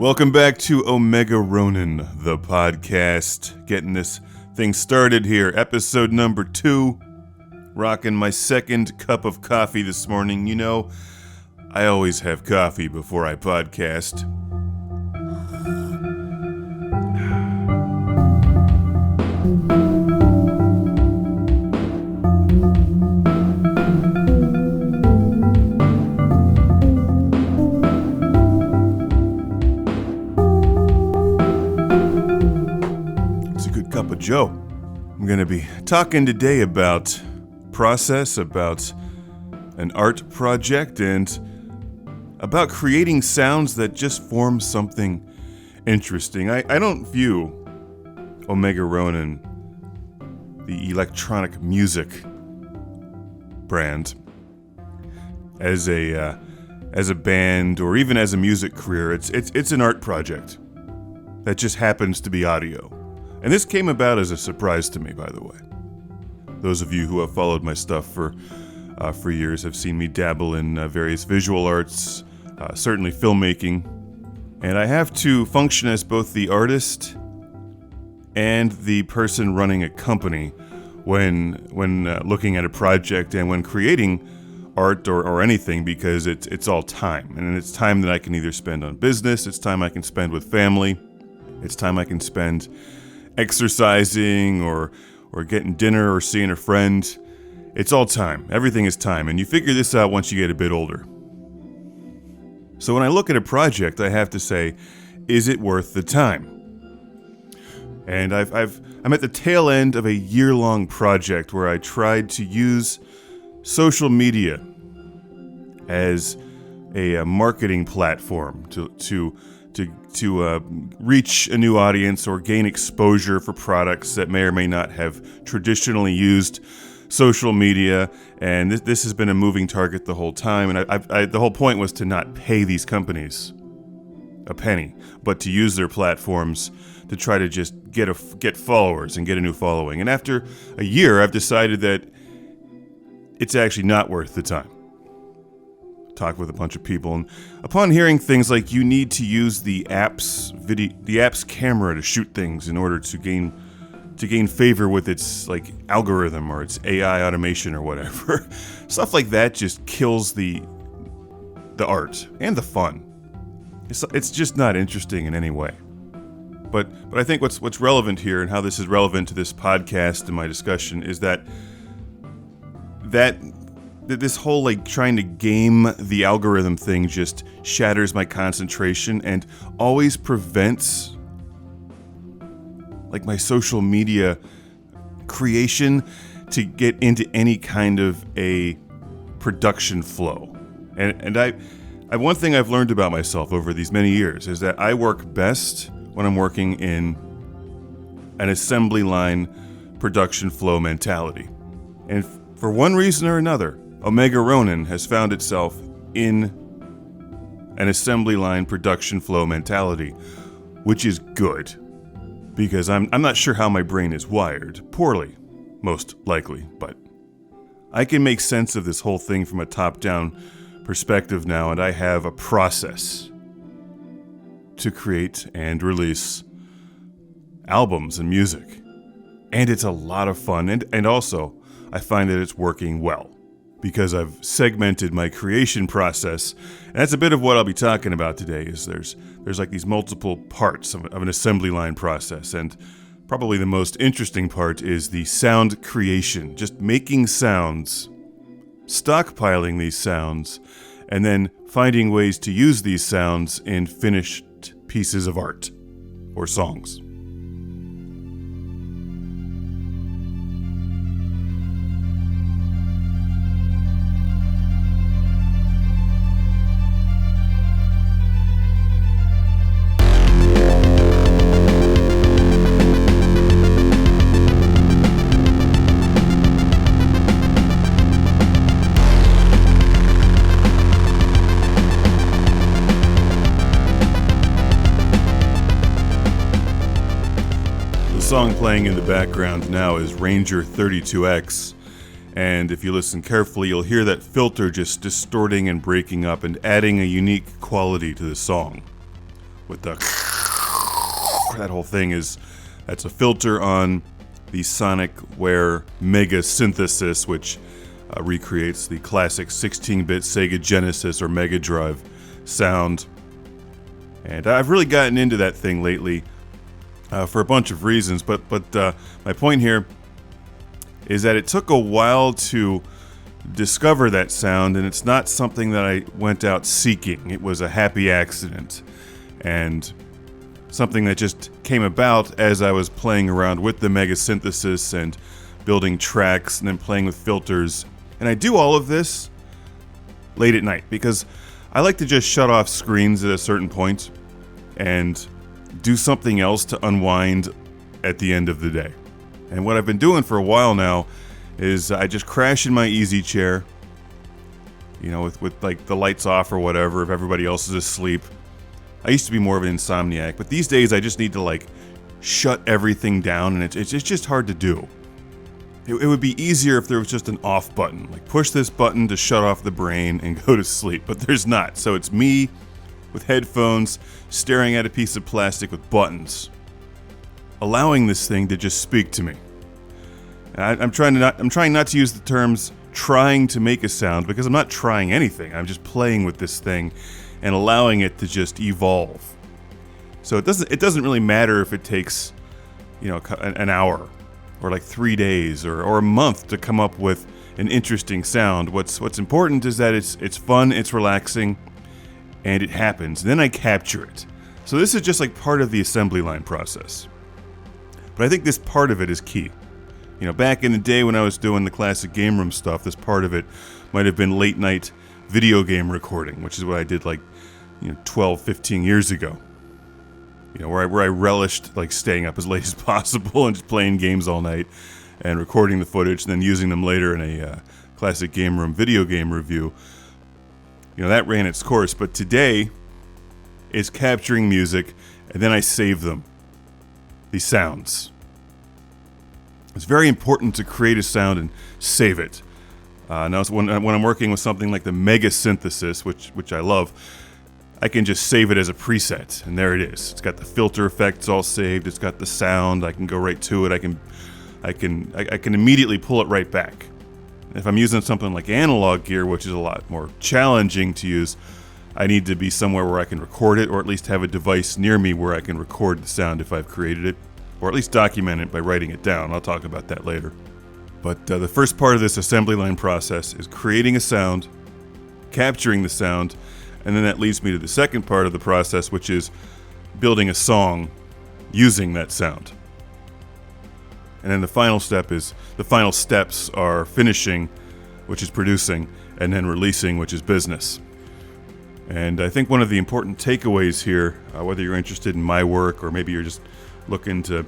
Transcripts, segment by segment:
Welcome back to Omega Ronin, the podcast. Getting this thing started here. Episode number 2. Rocking my second cup of coffee this morning. You know, I always have coffee before I podcast. Cup of Joe. I'm going to be talking today about process, about an art project, and about creating sounds that just form something interesting. I don't view Omega Ronin, the electronic music brand, as a band or even as a music career. It's an art project that just happens to be audio. And this came about as a surprise to me, by the way. Those of you who have followed my stuff for years have seen me dabble in various visual arts, certainly filmmaking. And I have to function as both the artist and the person running a company when looking at a project and when creating art or anything, because it's all time. And it's time that I can either spend on business, it's time I can spend with family, it's time I can spend exercising or getting dinner or seeing a friend. It's all time. Everything is time. And you figure this out once you get a bit older. So when I look at a project, I have to say, is it worth the time? And I'm at the tail end of a year-long project where I tried to use social media as a marketing platform to reach a new audience or gain exposure for products that may or may not have traditionally used social media. And this has been a moving target the whole time. And the whole point was to not pay these companies a penny, but to use their platforms to try to just get followers and get a new following. And after a year, I've decided that it's actually not worth the time. Talk with a bunch of people, and upon hearing things like you need to use the app's camera to shoot things in order to gain favor with its like algorithm or its AI automation or whatever, stuff like that just kills the art and the fun. It's just not interesting in any way. But I think what's relevant here and how this is relevant to this podcast and my discussion is that this whole like trying to game the algorithm thing just shatters my concentration and always prevents like my social media creation to get into any kind of a production flow. And one thing I've learned about myself over these many years is that I work best when I'm working in an assembly line production flow mentality. And for one reason or another, Omega Ronin has found itself in an assembly line production flow mentality, which is good, because I'm not sure how my brain is wired. Poorly, most likely, but I can make sense of this whole thing from a top-down perspective now, and I have a process to create and release albums and music. And it's a lot of fun, and also, I find that it's working well, because I've segmented my creation process. And that's a bit of what I'll be talking about today, is there's like these multiple parts of an assembly line process. And probably the most interesting part is the sound creation, just making sounds, stockpiling these sounds, and then finding ways to use these sounds in finished pieces of art or songs. The song playing in the background now is Ranger 32X, and if you listen carefully, you'll hear that filter just distorting and breaking up and adding a unique quality to the song. with the that whole thing that's a filter on the Sonicware Mega Synthesis, which recreates the classic 16-bit Sega Genesis or Mega Drive sound. And I've really gotten into that thing lately for a bunch of reasons, but my point here is that it took a while to discover that sound, and it's not something that I went out seeking. It was a happy accident, and something that just came about as I was playing around with the Mega Synthesis and building tracks and then playing with filters. And I do all of this late at night because I like to just shut off screens at a certain point and do something else to unwind at the end of the day. And what I've been doing for a while now is I just crash in my easy chair, with like the lights off or whatever if everybody else is asleep. I used to be more of an insomniac, but these days I just need to like shut everything down, and it's just hard to do. It would be easier if there was just an off button, like push this button to shut off the brain and go to sleep, but there's not. So it's me with headphones staring at a piece of plastic with buttons, allowing this thing to just speak to me. And I'm trying not to use the terms trying to make a sound, because I'm not trying anything. I'm just playing with this thing and allowing it to just evolve. So it doesn't really matter if it takes, an hour or like 3 days or a month to come up with an interesting sound. What's important is that it's fun, it's relaxing, and it happens. And then I capture it. So this is just like part of the assembly line process. But I think this part of it is key. Back in the day when I was doing the classic game room stuff, this part of it might have been late night video game recording, which is what I did 12, 15 years ago. Where I relished like staying up as late as possible and just playing games all night and recording the footage and then using them later in a classic game room video game review. That ran its course, but today is capturing music and then I save them. These sounds. It's very important to create a sound and save it. Now, when I'm working with something like the Mega Synthesis, which I love, I can just save it as a preset, and there it is. It's got the filter effects all saved. It's got the sound. I can go right to it. I can immediately pull it right back. If I'm using something like analog gear, which is a lot more challenging to use, I need to be somewhere where I can record it, or at least have a device near me where I can record the sound if I've created it, or at least document it by writing it down. I'll talk about that later. But the first part of this assembly line process is creating a sound, capturing the sound, and then that leads me to the second part of the process, which is building a song using that sound. And then the final steps are finishing, which is producing, and then releasing, which is business. And I think one of the important takeaways here, whether you're interested in my work or maybe you're just looking to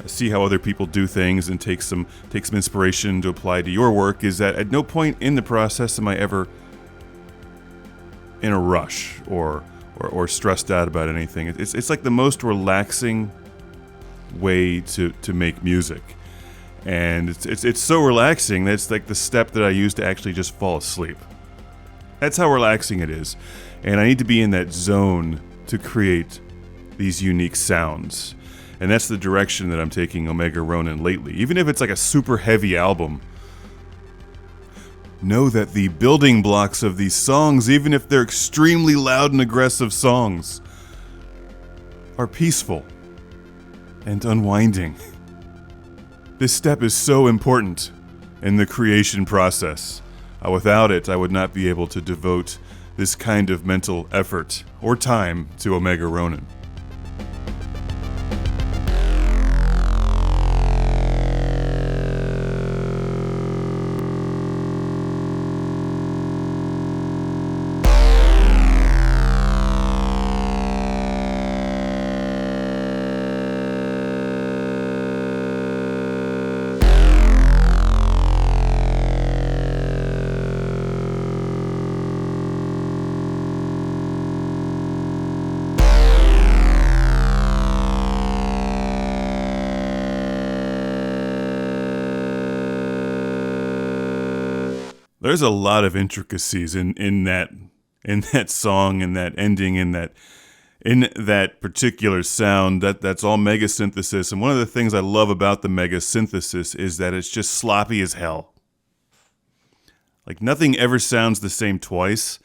see how other people do things and take some inspiration to apply to your work, is that at no point in the process am I ever in a rush or stressed out about anything. It's like the most relaxing way to make music, and it's so relaxing that it's like the step that I use to actually just fall asleep. That's how relaxing it is, and I need to be in that zone to create these unique sounds. And that's the direction that I'm taking Omega Ronin lately. Even if it's like a super heavy album, know that the building blocks of these songs, even if they're extremely loud and aggressive songs, are peaceful and unwinding. This step is so important in the creation process. Without it, I would not be able to devote this kind of mental effort or time to Omega Ronin. There's a lot of intricacies in that song, in that ending, in that in that particular sound. That's all mega synthesis. And one of the things I love about the mega synthesis is that it's just sloppy as hell. Like nothing ever sounds the same twice.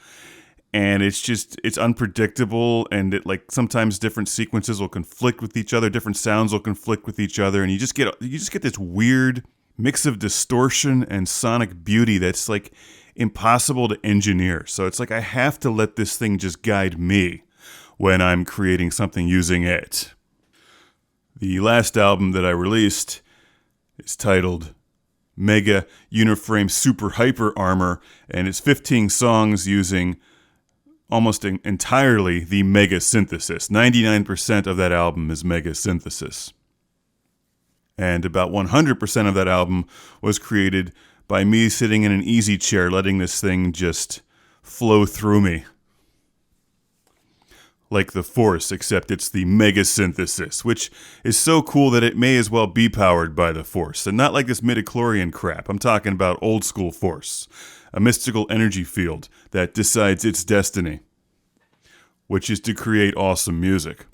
And it's unpredictable, and it like sometimes different sequences will conflict with each other, different sounds will conflict with each other, and you just get this weird mix of distortion and sonic beauty that's like impossible to engineer. So it's like I have to let this thing just guide me when I'm creating something using it. The last album that I released is titled Mega Uniframe Super Hyper Armor, and it's 15 songs using almost entirely the mega synthesis. 99% of that album is mega synthesis. And about 100% of that album was created by me sitting in an easy chair, letting this thing just flow through me. Like the Force, except it's the mega synthesis, which is so cool that it may as well be powered by the Force. And not like this midichlorian crap. I'm talking about old school Force. A mystical energy field that decides its destiny, which is to create awesome music.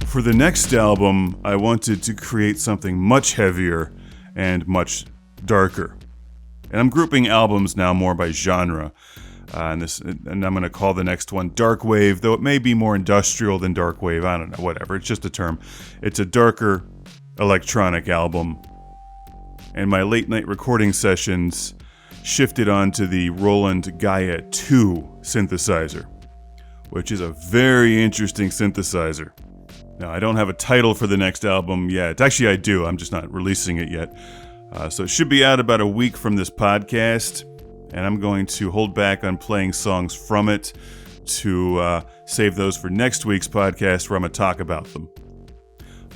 For the next album, I wanted to create something much heavier and much darker. And I'm grouping albums now more by genre. And I'm going to call the next one Darkwave, though it may be more industrial than Darkwave. I don't know, whatever. It's just a term. It's a darker electronic album. And my late night recording sessions shifted onto the Roland Gaia 2 synthesizer, which is a very interesting synthesizer. Now, I don't have a title for the next album yet. Actually, I do. I'm just not releasing it yet. So it should be out about a week from this podcast, and I'm going to hold back on playing songs from it to save those for next week's podcast where I'm going to talk about them.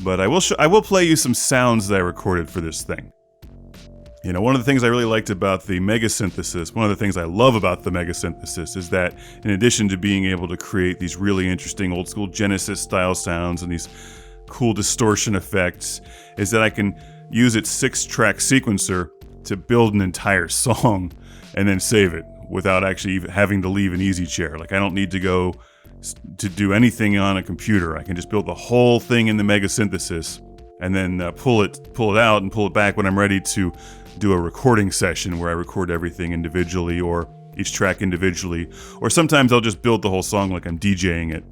But I will play you some sounds that I recorded for this thing. You know, one of the things I really liked about the mega synthesis, one of the things I love about the mega synthesis is that in addition to being able to create these really interesting old school Genesis style sounds and these cool distortion effects, is that I can use its 6-track sequencer to build an entire song and then save it without actually even having to leave an easy chair. Like I don't need to go to do anything on a computer. I can just build the whole thing in the mega synthesis and then pull it out and pull it back when I'm ready to do a recording session where I record everything individually or each track individually. Or sometimes I'll just build the whole song like I'm DJing it.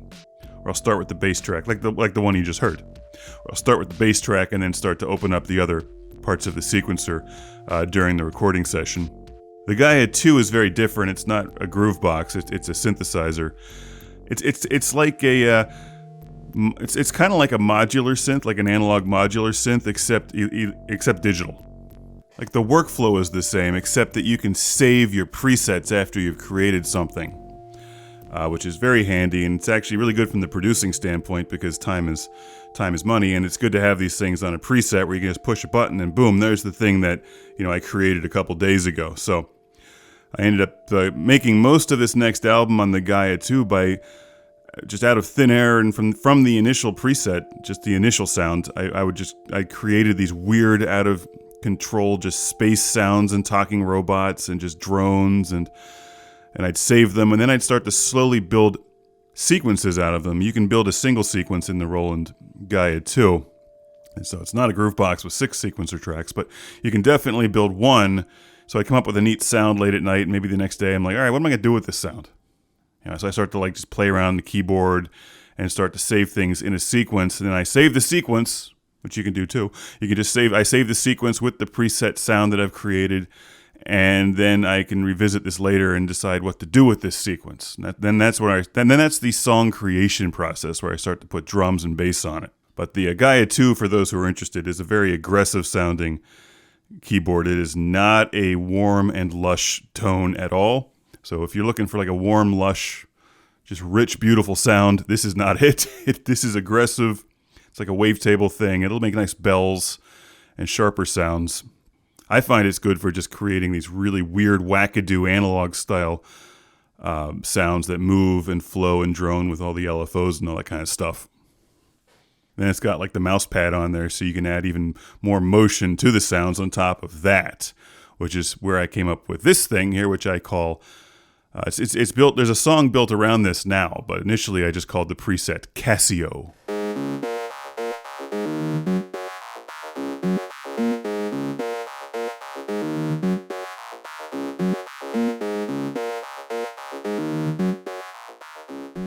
Or I'll start with the bass track, like the one you just heard. Or I'll start with the bass track and then start to open up the other parts of the sequencer during the recording session. The Gaia 2 is very different. It's not a groove box. It's a synthesizer. It's like a it's kind of like a modular synth, like an analog modular synth, except digital. Like the workflow is the same, except that you can save your presets after you've created something, which is very handy, and it's actually really good from the producing standpoint because time is money, and it's good to have these things on a preset where you can just push a button and boom, there's the thing that I created a couple days ago. So I ended up making most of this next album on the Gaia 2 by just out of thin air and from the initial preset, just the initial sound. I created these weird out of control just space sounds and talking robots and just drones and I'd save them and then I'd start to slowly build sequences out of them. You can build a single sequence in the Roland Gaia 2. And so it's not a groove box with 6 sequencer tracks, but you can definitely build one. So I come up with a neat sound late at night and maybe the next day I'm like, all right, what am I going to do with this sound? So I start to just play around the keyboard and start to save things in a sequence. And then I save the sequence, which you can do too. You can just I save the sequence with the preset sound that I've created, and then I can revisit this later and decide what to do with this sequence. Then that's the song creation process where I start to put drums and bass on it. But the Gaia 2, for those who are interested, is a very aggressive sounding keyboard. It is not a warm and lush tone at all. So if you're looking for like a warm, lush, just rich, beautiful sound, this is not it. This is aggressive. It's like a wavetable thing. It'll make nice bells and sharper sounds. I find it's good for just creating these really weird, wackadoo analog style sounds that move and flow and drone with all the LFOs and all that kind of stuff. Then it's got like the mouse pad on there, so you can add even more motion to the sounds on top of that, which is where I came up with this thing here, which I call, it's built, there's a song built around this now, but initially I just called the preset Casio.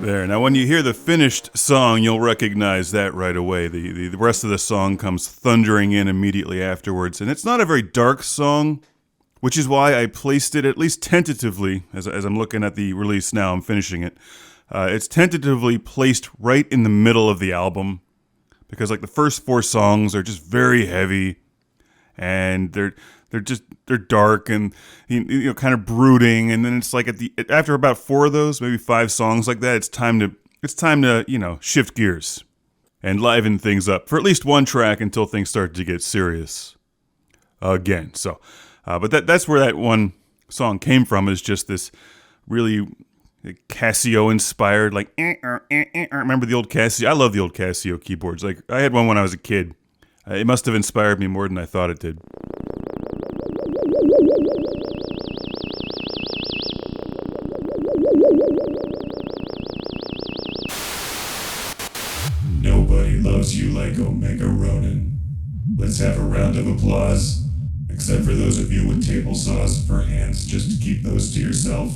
There. Now, when you hear the finished song, you'll recognize that right away. The rest of the song comes thundering in immediately afterwards, and it's not a very dark song, which is why I placed it, at least tentatively, as I'm looking at the release now, I'm finishing it. It's tentatively placed right in the middle of the album, because like the first 4 songs are just very heavy, and they're dark and kind of brooding, and then it's like after about 4 of those, maybe 5 songs like that, it's time to shift gears and liven things up for at least one track until things start to get serious again. So, but that's where that one song came from, is just this really Casio inspired, like remember the old Casio? I love the old Casio keyboards. Like I had one when I was a kid. It must have inspired me more than I thought it did. Nobody loves you like Omega Ronin. Let's have a round of applause. Except for those of you with table saws for hands, just to keep those to yourself.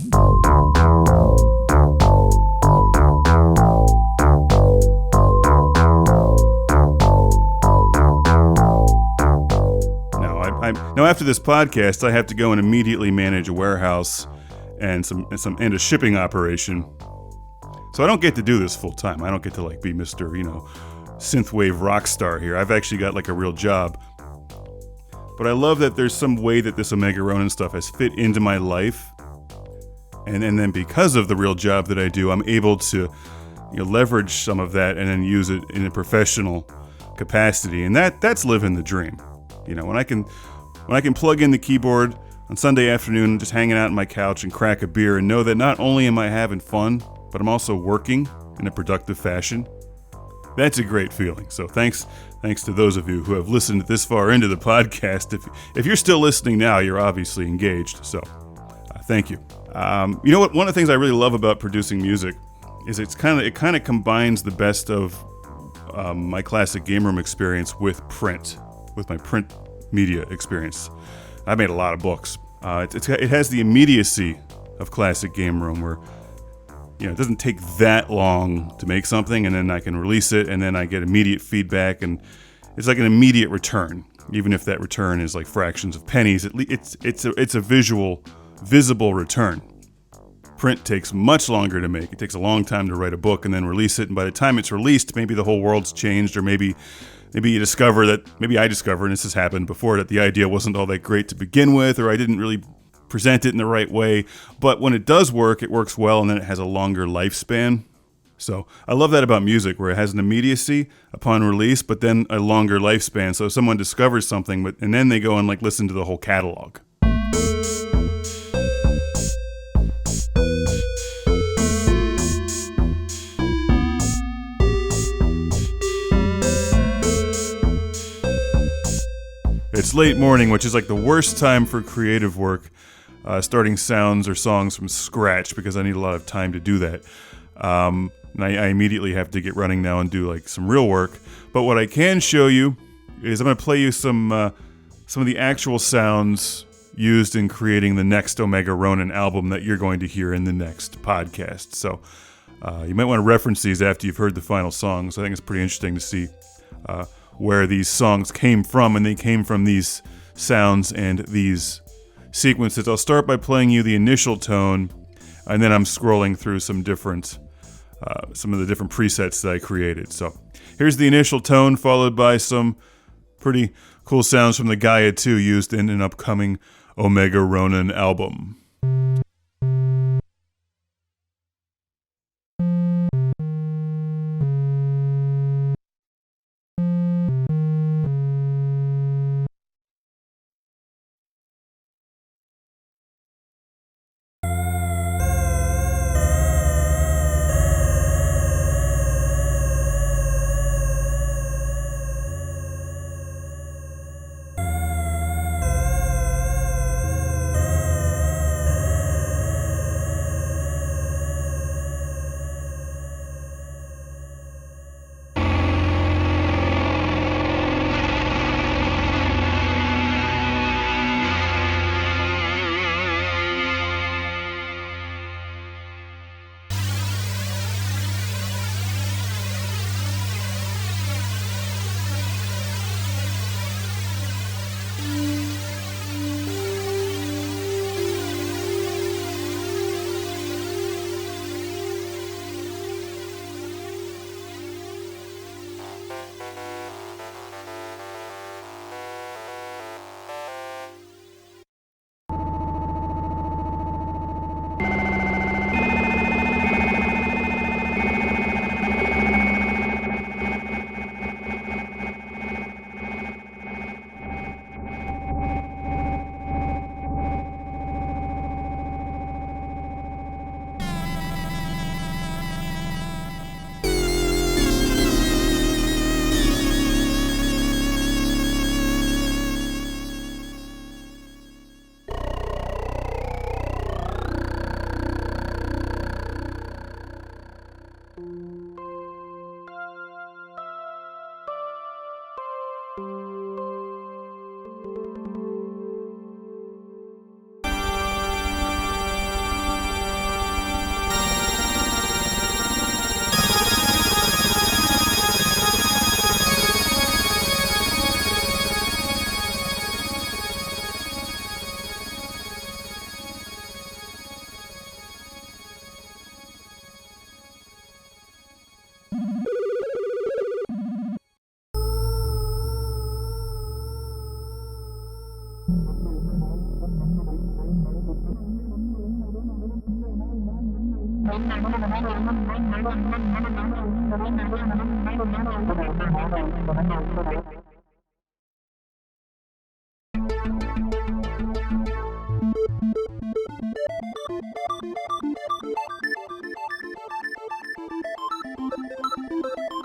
Now, after this podcast, I have to go and immediately manage a warehouse and a shipping operation. So I don't get to do this full time. I don't get to like be Mr. synthwave rock star here. I've actually got like a real job. But I love that there's some way that this Omega Ronin stuff has fit into my life. And then because of the real job that I do, I'm able to leverage some of that and then use it in a professional capacity. And that's living the dream. When I can plug in the keyboard on Sunday afternoon, just hanging out on my couch and crack a beer and know that not only am I having fun, but I'm also working in a productive fashion. That's a great feeling. So thanks to those of you who have listened this far into the podcast. If you're still listening now, you're obviously engaged. So thank you. You know what? One of the things I really love about producing music is it kind of combines the best of my classic game room experience with my print media experience. I made a lot of books. It has the immediacy of classic game room, where it doesn't take that long to make something, and then I can release it, and then I get immediate feedback, and it's like an immediate return. Even if that return is like fractions of pennies, it's a visible return. Print takes much longer to make. It takes a long time to write a book and then release it, and by the time it's released, maybe the whole world's changed, or maybe you discover that, maybe I discover, and this has happened before, that the idea wasn't all that great to begin with, or I didn't really present it in the right way. But when it does work, it works well, and then it has a longer lifespan. So I love that about music, where it has an immediacy upon release, but then a longer lifespan. So if someone discovers something, and then they go and like listen to the whole catalog. It's late morning, which is like the worst time for creative work, starting sounds or songs from scratch, because I need a lot of time to do that. And I immediately have to get running now and do like some real work. But what I can show you is I'm going to play you some of the actual sounds used in creating the next Omega Ronin album that you're going to hear in the next podcast. So you might want to reference these after you've heard the final songs. I think it's pretty interesting to see where these songs came from, and they came from these sounds and these sequences. I'll start by playing you the initial tone, and then I'm scrolling through some of the different presets that I created. So Here's the initial tone, followed by some pretty cool sounds from the Gaia 2 used in an upcoming Omega Ronin album.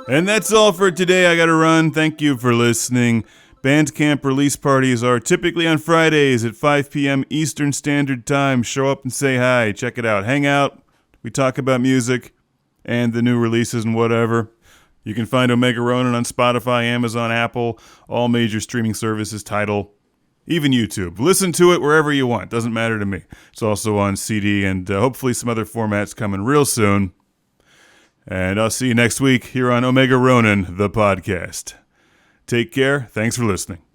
And that's all for today. I gotta run. Thank you for listening. Bandcamp release parties are typically on Fridays at 5 p.m. Eastern Standard Time. Show up and say hi. Check it out. Hang out. We talk about music and the new releases and whatever. You can find Omega Ronin on Spotify, Amazon, Apple, all major streaming services, Tidal, even YouTube. Listen to it wherever you want. Doesn't matter to me. It's also on CD and hopefully some other formats coming real soon. And I'll see you next week here on Omega Ronin, the podcast. Take care. Thanks for listening.